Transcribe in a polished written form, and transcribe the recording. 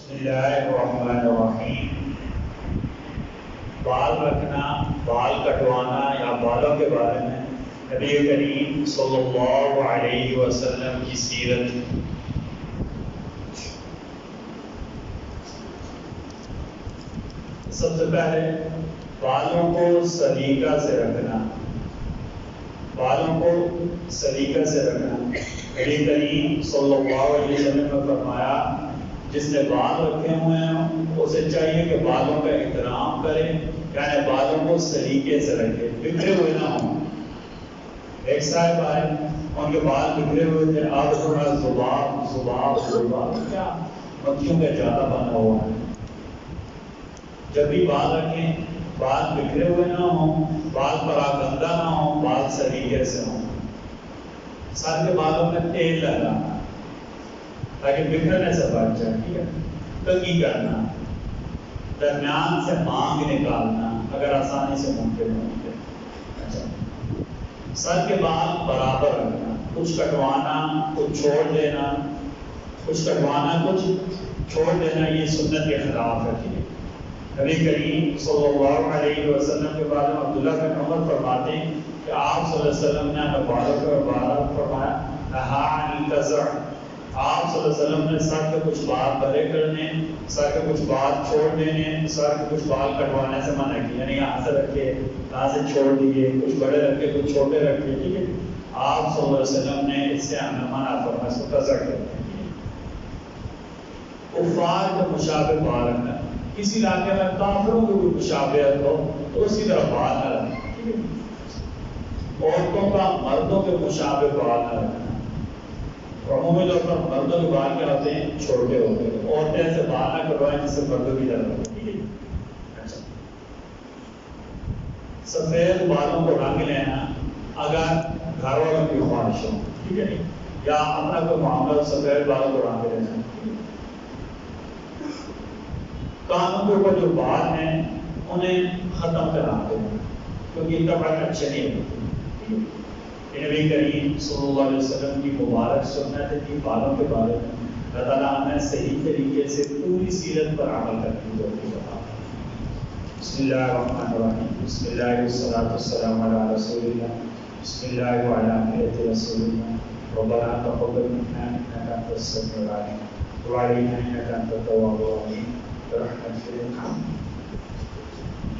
بسم اللہ الرحمن الرحیم۔ بال رکھنا، بال کٹوانا یا بالوں کے بارے میں نبی کریم صلی اللہ علیہ وسلم کی سیرت۔ سب سے پہلے بالوں کو سلیقہ سے رکھنا، بالوں کو سلیقہ سے رکھنا۔ نبی کریم صلی اللہ علیہ وسلم نے فرمایا جس نے بال رکھے ہوئے ہیں اسے چاہیے کہ بالوں کا احترام کرے، یعنی بالوں کو سلیقے سے رکھے، بکھرے ہوئے نہ ہوں۔ ایک صاحب آئے، ان کے بال بکھرے ہوئے تھے، آپ تھوڑا زباب کیا مکھیوں کا زیادہ بنا ہوا ہے۔ جب بھی بال رکھیں بال بکھرے ہوئے نہ ہوں، بال پراگندہ نہ ہوں، بال سلیقے سے ہوں۔ سر کے بالوں میں تیل لگانا تاکہ بکھرنے سے بچ جائے، ٹھیک ہے۔ کنگھی کرنا، درمیان سے مانگ نکالنا اگر آسانی سے ممکن ہو۔ اچھا، سر کے بال برابر رکھنا، کچھ کٹوانا کچھ چھوڑ دینا، کچھ کٹوانا کچھ چھوڑ دینا یہ سنت کے خلاف ہے، ٹھیک ہے۔ نبی کریم صلی اللہ علیہ وسلم کے بارے میں عبداللہ بن عمر فرماتے ہیں کہ آپ صلی اللہ علیہ وسلم نے ہمیں بالوں کے بارے میں فرمایا نہا عن القزع۔ آپ صلی اللہ علیہ وسلم نے سر کے کچھ بال بڑے کرنے، سر کے کچھ بال چھوڑ دینے، سر کے کچھ بال کٹوانے سے منع کیا، یعنی یہاں سے رکھے یہاں سے چھوڑ دیے، کچھ بڑے رکھے کچھ چھوٹے رکھے، ٹھیک ہے۔ آپ صلی اللہ علیہ وسلم نے اس سے ہمیں منع فرمایا، اس کو قزع کہتے ہیں۔ کفار کے مشابہ بال رکھنا، کسی علاقے میں کافروں کی کوئی مشابہت ہو تو اسی طرح بال نہ رکھنا، ٹھیک ہے۔ عورتوں کا مردوں کے مشابہ بال نہ رکھنا، عمومی طور پر مردوں کے بال کیا ہوتے ہیں چھوٹے ہوتے ہیں، عورتیں ایسے بال نہ کروائیں جس سے مردوں کی طرح ہوتے ہیں، ٹھیک ہے۔ اچھا، سفید بالوں کو رنگ لینا اگر گھر والوں کی خواہش ہو، ٹھیک ہے، یا اپنا کوئی معاملہ سفید بالوں کو رنگ لینا۔ کانوں کے اوپر جو بال ہیں انہیں ختم کرا دو کیونکہ ان کا بڑا اچھا نہیں ہوتا۔ نبی کریم صلی اللہ علیہ وسلم کی مبارک سنت تھی بالوں کے بارے میں۔ اللہ تعالیٰ ہمیں صحیح طریقے سے پوری سیرت پر عمل کرنے کی توفیق عطا فرمائے۔ بسم اللہ الرحمن الرحیم، بسم اللہ والصلاۃ والسلام علی رسول اللہ، بسم اللہ وعلی ملۃ رسول اللہ، ربنا تقبل منا انک انت السمیع العلیم وعلینا انک انت التواب الرحیم برحمتک۔